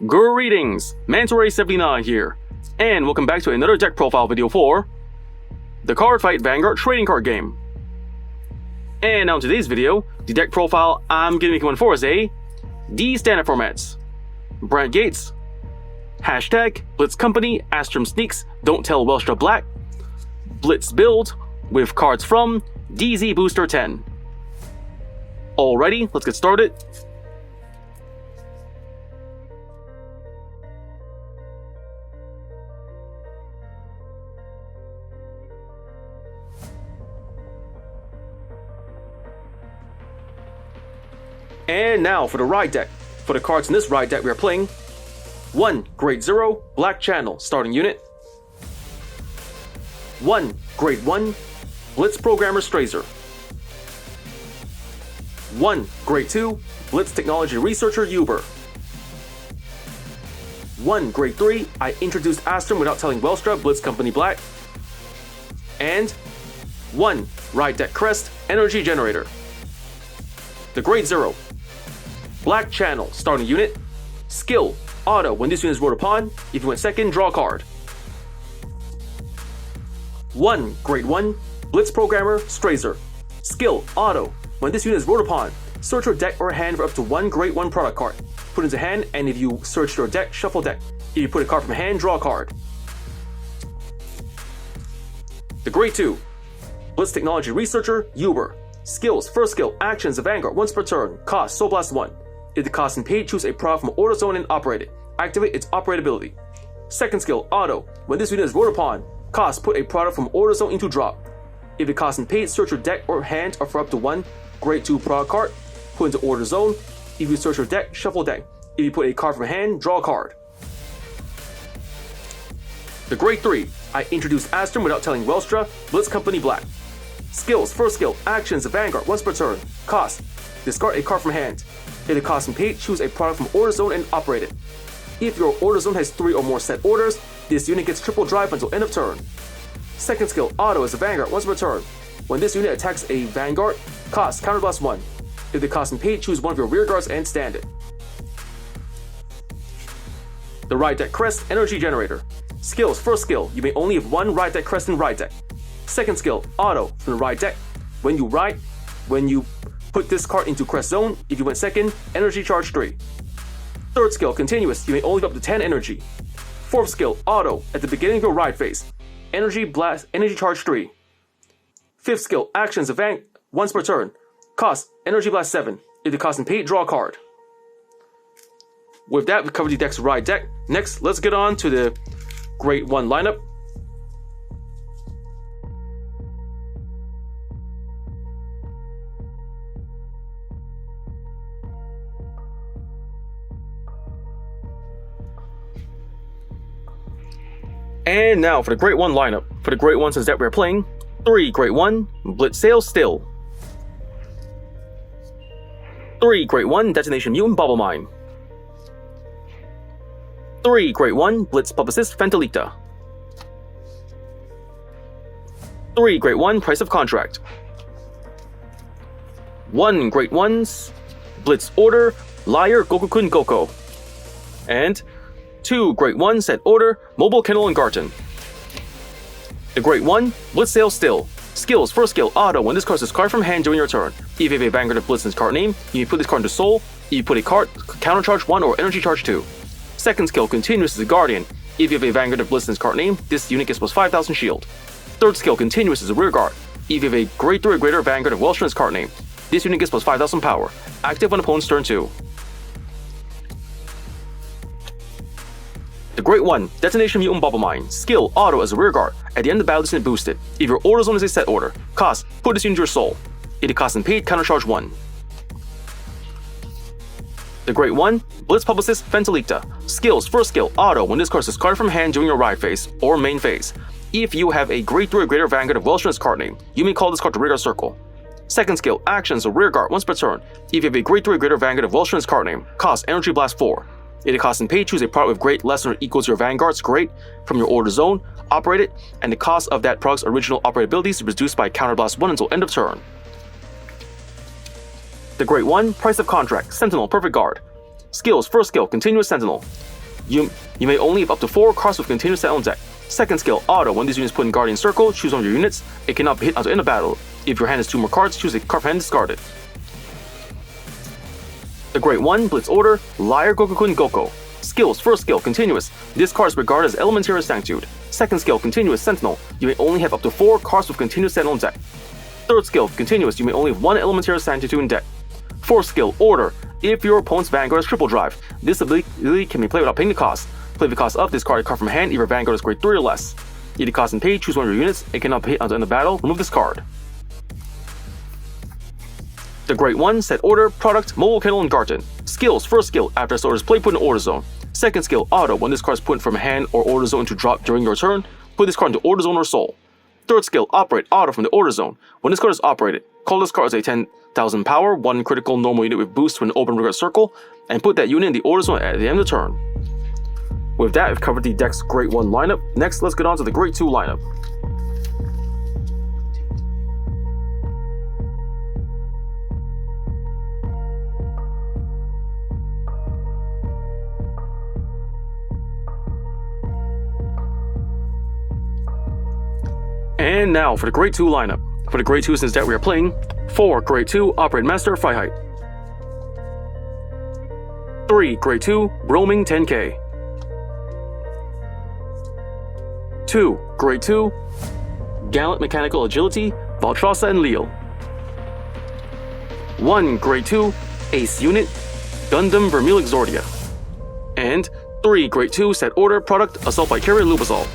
Greetings, Mantore79 here, and welcome back to another deck profile video for the Cardfight Vanguard trading card game. And now in today's video, the deck profile I'm going to make one for is a D standard formats. Brandt Gates, hashtag Blitz Company, Asturm Sneaks, Don't Tell Welstra Black, Blitz build with cards from DZ-BT10. Alrighty, let's get started. And now for the ride deck. For the cards in this ride deck, we are playing 1 Grade 0 Black Channel starting unit, 1 Grade 1 Blitz Programmer Strazer, 1 Grade 2 Blitz Technology Researcher Uber, 1 Grade 3 I introduced Asturm without telling Welstra Blitz Company Black, and 1 Ride Deck Crest Energy Generator. The Grade 0 Black Channel starting unit, skill, auto, when this unit is rolled upon, if you went second, draw a card. 1 Grade 1 Blitz Programmer Strazer, skill, auto, when this unit is rolled upon, search your deck or hand for up to 1 Grade 1 product card. Put into hand, and if you search your deck, shuffle deck. If you put a card from hand, draw a card. The Grade 2 Blitz Technology Researcher Uber, skills, first skill, actions, the Vanguard, once per turn, cost, Soul Blast 1. If the cost and paid, choose a product from Order Zone and operate it. Activate its operate ability. Second skill, auto, when this unit is rolled upon, cost, put a product from Order Zone into drop. If the cost and paid, search your deck or hand or for up to 1 Grade 2 product card, put into Order Zone. If you search your deck, shuffle deck. If you put a card from hand, draw a card. The Grade 3, I introduced Asturm without telling Welstra, Blitz Company Black. Skills, first skill, actions, the Vanguard, once per turn, cost, discard a card from hand. If the cost and paid, choose a product from Order Zone and operate it. If your Order Zone has 3 or more set orders, this unit gets triple drive until end of turn. Second skill, auto, is the Vanguard, once per turn. When this unit attacks a Vanguard, cost, counterblast 1. If the cost and paid, choose one of your rear guards and stand it. The Ride Deck Crest Energy Generator. Skills, first skill, you may only have 1 Ride Deck Crest in Ride Deck. Second skill, auto, from the Ride Deck. When you put this card into Crest Zone, if you went second, energy charge 3. Third skill, continuous, you may only have up to 10 energy. Fourth skill, auto, at the beginning of your ride phase. Energy charge 3. Fifth skill, actions, event, once per turn. Cost, energy blast 7. If the cost and paid, draw a card. With that, we covered the deck's ride deck. Next, let's get on to the Grade 1 lineup. And now for the Grade 1 lineup. For the Grade 1 since that we're playing 3 Grade 1 Blitz Sail Still, 3 Grade 1 Detonation Mutant Bubble Mine, 3 Grade 1 Blitz Publicist Fentalita, 3 Grade 1 Price of Contract, 1 Grade 1's Blitz Order Liar Gokukun Goko, and 2 Grade 1 Set Order Mobile Kennel and Garten. The Grade 1 Blitz Sail Still. Skills, first skill, auto, when this card is card from hand during your turn. If you have a Vanguard of Blitz in its card name, you may put this card into Soul. If you put a card, counter charge 1 or energy charge 2. Second skill, continuous, is a Guardian. If you have a Vanguard of Blitz in its card name, this unit gets plus 5,000 shield. Third skill, continuous, is a rear guard. If you have a Grade 3 or greater Vanguard of Welstra in its card name, this unit gets plus 5,000 power. Active on opponent's turn 2. The Grade 1 Detonation Mutant Bubble Mine. Skill, auto, as a rear guard. At the end of the battle, this unit boosted. If your Order Zone is a set order, cost, put this unit into your Soul. If the cost and paid, counter charge 1. The Grade 1 Blitz Publicist Fentalita. Skills, first skill, auto, when this card is discarded from hand during your ride phase or main phase. If you have a Grade 3 or greater Vanguard of Welstra in its card name, you may call this card to rear guard circle. Second skill, actions, a rear guard, once per turn. If you have a Grade 3 or greater Vanguard of Welstra in its card name, cost, energy blast 4. If the cost and pay, choose a product with grade less than or equal to your Vanguard's grade from your Order Zone, operate it, and the cost of that product's original operability is reduced by counterblast 1 until end of turn. The Grade 1 Price of Contract Sentinel Perfect Guard. Skills, first skill, Continuous Sentinel. You may only have up to 4 cards with Continuous Sentinel on deck. Second skill, Auto. When this unit is put in Guardian Circle, choose one of your units. It cannot be hit until end of battle. If your hand has 2 more cards, choose a card from hand and discard it. The Great One, Blitz Order, Liar Gokukun Goko. Skills, first skill, Continuous. This card is regarded as Elementary Sanctitude. Second skill, Continuous Sentinel. You may only have up to 4 cards with Continuous Sentinel on deck. Third skill, Continuous. You may only have 1 Elementary Sanctitude in deck. Fourth skill, Order. If your opponent's Vanguard has triple drive, this ability can be played without paying the cost. Play the cost of discard a card from hand if your Vanguard is grade 3 or less. If the cost and pay, choose one of your units. It cannot be hit until end of battle. Remove this card. The Great One, set order, product, mobile kennel, and garden. Skills, first skill, after this order is played, put in order zone. Second skill, auto, when this card is put from hand or order zone to drop during your turn, put this card into order zone or soul. Third skill, operate, auto from the order zone. When this card is operated, call this card as a 10,000 power, 1 critical normal unit with boost to an open rigor circle, and put that unit in the order zone at the end of the turn. With that, we've covered the deck's Great One lineup. Next, let's get on to the Great 2 lineup. And now for the Grade 2 lineup. For the Grade 2 since that we are playing 4 Grade 2 Operate Master Fight Height, 3 Grade 2 Roaming 10k, 2 Grade 2 Gallant Mechanical Agility Welstra and Leo, 1 Grade 2 Ace Unit Gundam Vermil Exordia, and 3 Grade 2 Set Order Product Assault by Carrier Lubazol.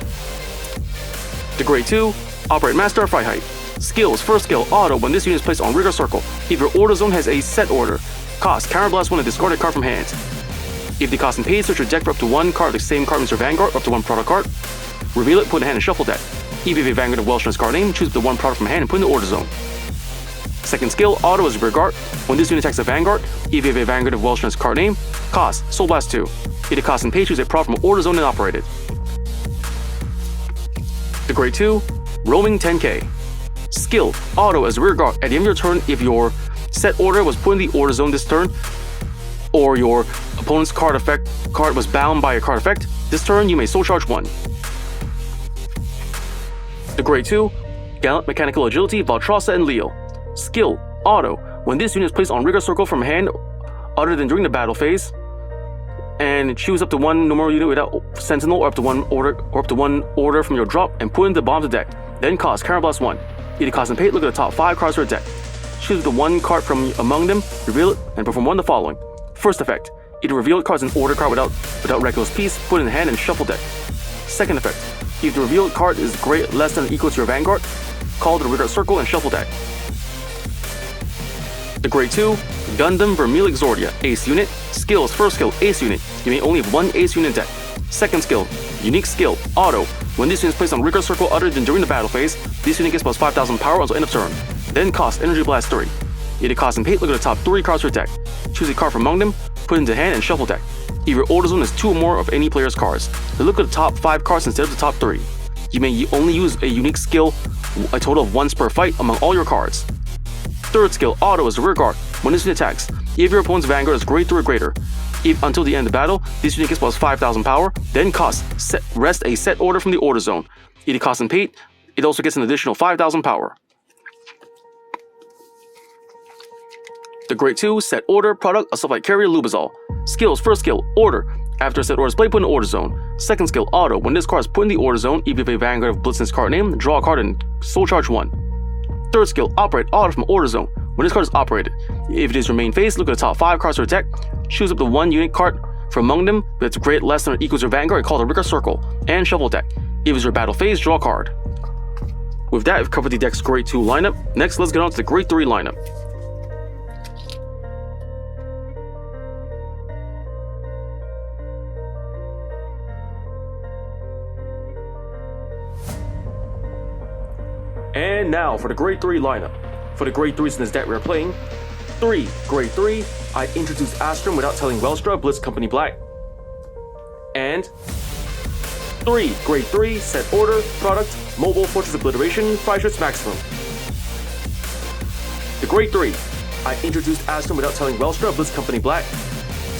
The Grade 2 Operate Master Fight Height. Skills, first skill, auto, when this unit is placed on rigor circle. If your order zone has a set order, cost, counterblast 1 and discard a card from hand. If the cost and pay, search your deck for up to 1 card of the same card as your Vanguard, or up to 1 product card. Reveal it, put in hand and shuffle deck. If you have a Vanguard of Welstra's card name, choose up to 1 product from hand and put in the order zone. Second skill, auto is rear guard. When this unit attacks a Vanguard, if you have a Vanguard of Welstra's card name, cost, Soul Blast 2. If the cost and pay, choose a product from order zone and operate it. The Grade 2 Roaming 10k. Skill, auto as rear guard. At the end of your turn, if your set order was put in the order zone this turn, or your opponent's card was bound by a card effect, this turn you may soul charge 1. The Grade 2 Gallant Mechanical Agility Welstra and Leo. Skill, auto, when this unit is placed on rigor circle from hand other than during the battle phase, and choose up to 1 normal unit without Sentinel, or up to 1 order from your drop and put in the bottom of the deck. Then cost, counterblast 1. If the cost and pay, look at the top 5 cards of your deck. Choose the 1 card from among them, reveal it, and perform 1 of the following. First effect, if the revealed card is an order card without Reckless Piece, put it in hand and shuffle deck. Second effect, if the revealed card is less than or equal to your Vanguard, call the rigor circle and shuffle deck. The Grade 2 Gundam Vermil Exordia. Ace Unit. Skills, first skill, Ace Unit. You may only have 1 Ace Unit in deck. Second skill, Unique Skill, Auto. When this unit is placed on rigor circle other than during the battle phase, this unit gets plus 5,000 power until end of turn. Then cost, Energy Blast 3. If the cost and pay, look at the top 3 cards of your deck. Choose a card from among them, put it into hand and shuffle deck. If your order zone is 2 or more of any player's cards, then look at the top 5 cards instead of the top 3. You may only use a unique skill a total of once per fight among all your cards. Third skill, Auto, is the rear guard. When this unit attacks, if your opponent's Vanguard is grade 3 or greater, until the end of the battle, this unit gets plus 5,000 power, then cost, rest a set order from the order zone. If the cost and pay, it also gets an additional 5,000 power. The Grade 2 Set Order Product Assault by Carrier Lubazol. Skills, first skill, Order. After a set order is played, put in the order zone. Second skill, Auto. When this card is put in the order zone, if you have a Vanguard of Blitz's card name, draw a card and soul charge 1. Third skill, Operate Auto from order zone. When this card is operated, if it is your main phase, look at the top 5 cards of your deck, choose up the 1 unique card from among them that's grade less than or equals your Vanguard and call the rigor circle, and shuffle deck. If it's your battle phase, draw a card. With that, we've covered the deck's Grade 2 lineup. Next, let's get on to the Grade 3 lineup. And now for the Grade 3 lineup. For the Grade 3s in this deck we are playing 3 Grade 3, I introduced Asturm without telling Welstra, Blitz Company Black. And 3 Grade 3, Set Order, Product, Mobile Fortress Obliteration, Fire Shirts Maximum. The Grade 3, I introduced Asturm without telling Welstra, Blitz Company Black.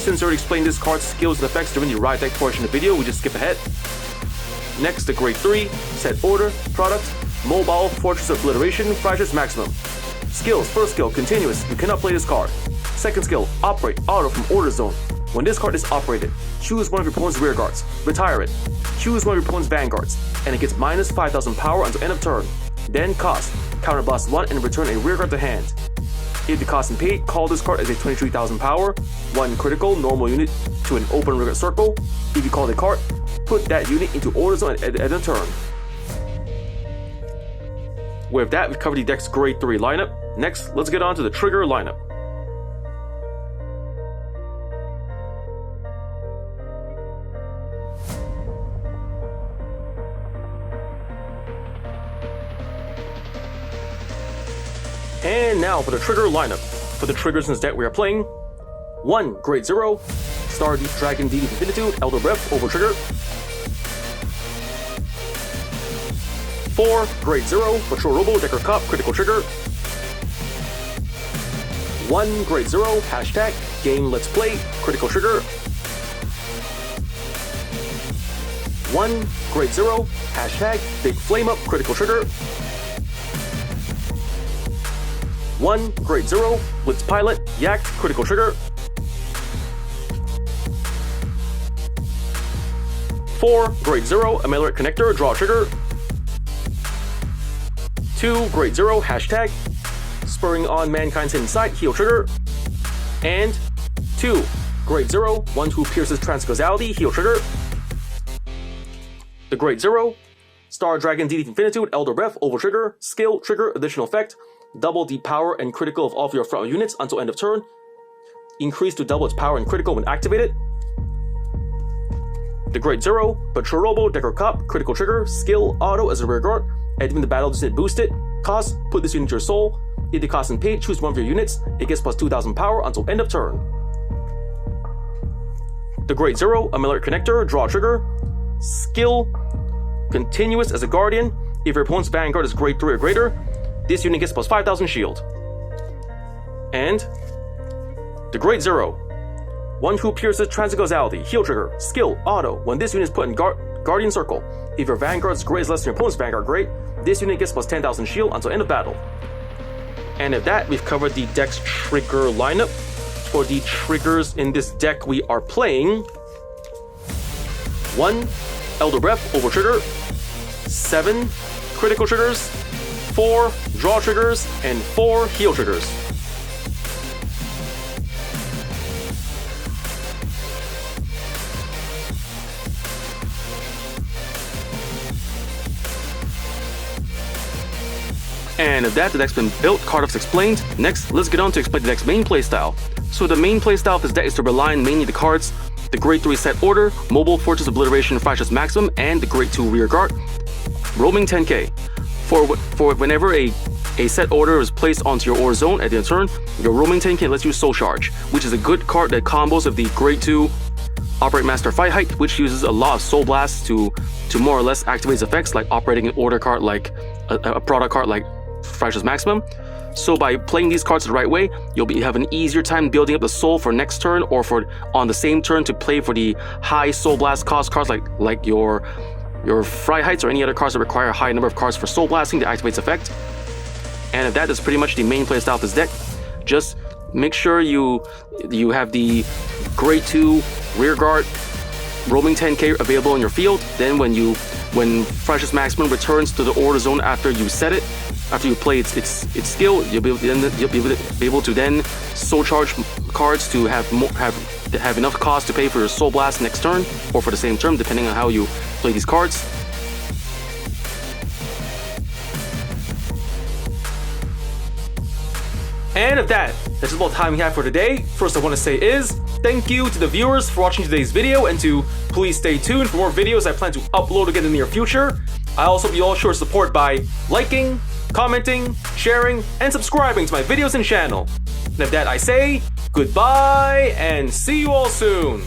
since I already explained this card's skills and effects during the Riot Deck portion of the video, we just skip ahead. Next, the Grade 3, Set Order, Product, Mobile, Fortress of Obliteration, Fractures Maximum. Skills, first skill, Continuous, you cannot play this card. Second skill, Operate, Auto from Order Zone. When this card is operated, choose one of your opponent's rear guards, retire it, choose one of your opponent's vanguards, and it gets minus 5,000 power until end of turn. Then cost, counterblast 1 and return a rear guard to hand. If the cost and paid, call this card as a 23,000 power, 1 critical normal unit to an open rear guard circle. If you call the card, put that unit into Order Zone at end of turn. With that, we've covered the deck's Grade 3 lineup. Next, let's get on to the trigger lineup. And now for the trigger lineup. For the triggers in this deck we are playing: 1. Grade 0, Star Dragon DZ-BT10, Elder Breath, over trigger. 4. Grade 0, Patrol Robo, Decker Cop, critical trigger. 1. Grade 0, hashtag, Game Let's Play, critical trigger. 1. Grade 0, hashtag, Big Flame Up, critical trigger. 1. Grade 0, Blitz Pilot, Yak, critical trigger. 4. Grade 0, Ameliorator Connector, draw trigger. 2. Grade 0, hashtag, Spurring on Mankind's Hidden Side, heal trigger. And 2. Grade 0, One Who Pierces Transcausality, heal trigger. The Grade 0, Star Dragon DZ-Infinitude, Elder Breath, over trigger, skill, trigger, additional effect. Double the power and critical of all of your front units until end of turn. Increase to double its power and critical when activated. The Grade 0, Patrol Robo, Decker Cop, critical trigger, skill, auto as a rear guard. Entering the battle, this unit boosted. Cost, put this unit into your soul. If the cost and paid, choose one of your units. It gets plus 2,000 power until end of turn. The Grade 0, Ameliorator Connector, draw trigger. Skill, continuous as a guardian. If your opponent's vanguard is Grade 3 or greater, this unit gets plus 5,000 shield. And the Grade 0, One Who Pierces Transcausality, heal trigger, skill, auto. When this unit is put in Guardian Circle, if your vanguard's grade is less than your opponent's vanguard grade, this unit gets plus 10,000 shield until end of battle. And at that, we've covered the deck's trigger lineup. For the triggers in this deck, we are playing 1. Elder Breath, over trigger. 7. Critical triggers. 4. Draw triggers. And 4. Heal triggers. And if that, the deck's been built, card ups explained. Next, let's get on to explain the deck's main playstyle. So the main playstyle of this deck is to rely on mainly the cards, the Grade 3 Set Order, Mobile, Fortress of Obliteration, Fractures Maximum, and the Grade 2 Rear Guard. Roaming 10k. For whenever a set order is placed onto your order zone at the end of turn, your roaming 10k lets you Soul Charge, which is a good card that combos of the Grade 2 Operate Master Fight Height, which uses a lot of Soul Blasts to more or less activate its effects, like operating an order card like a product card like Fractures Maximum. So by playing these cards the right way, you'll have an easier time building up the soul for next turn, or for on the same turn to play for the high Soul Blast cost cards like your Fry Heights or any other cards that require a high number of cards for Soul Blasting to activate its effect. And that is pretty much the main playstyle of this deck. Just make sure you have the Grade 2 Rear Guard Roaming 10k available in your field. Then when Fractures Maximum returns to the order zone after you set it, after you play its skill, you'll be able to then Soul Charge cards to have enough cost to pay for your Soul Blast next turn, or for the same turn, depending on how you play these cards. And if that's about the time we have for today. First I want to say is, thank you to the viewers for watching today's video, and to please stay tuned for more videos I plan to upload again in the near future. I also be all sure to support by liking, commenting, sharing, and subscribing to my videos and channel. And if that I say, goodbye and see you all soon.